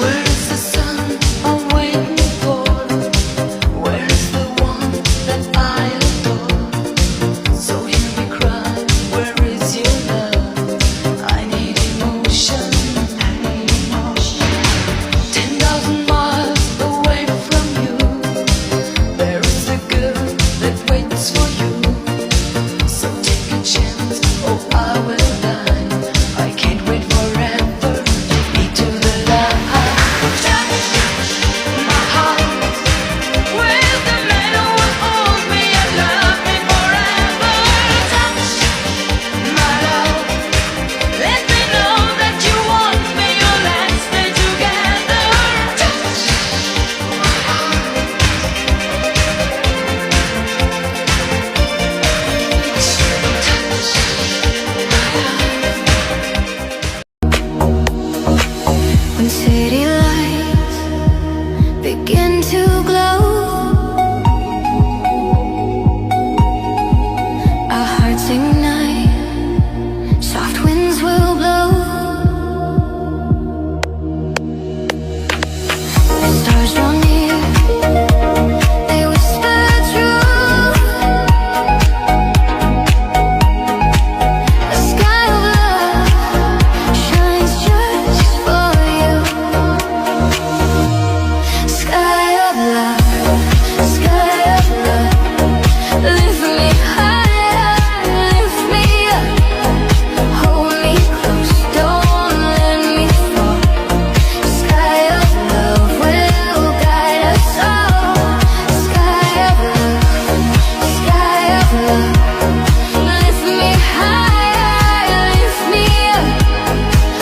Where is the sun I'm waiting for? Where is the one that I adore? So hear me cry, where is your love? I need emotion, 10,000 miles away from you. There is a girl that waits for you. So take a chance, oh I will die. I can't wait forever, take me to the light. Touch my heart with the man who will hold me and love me forever. Touch my love, let me know that you want me, or let's stay together. Touch my heart. When city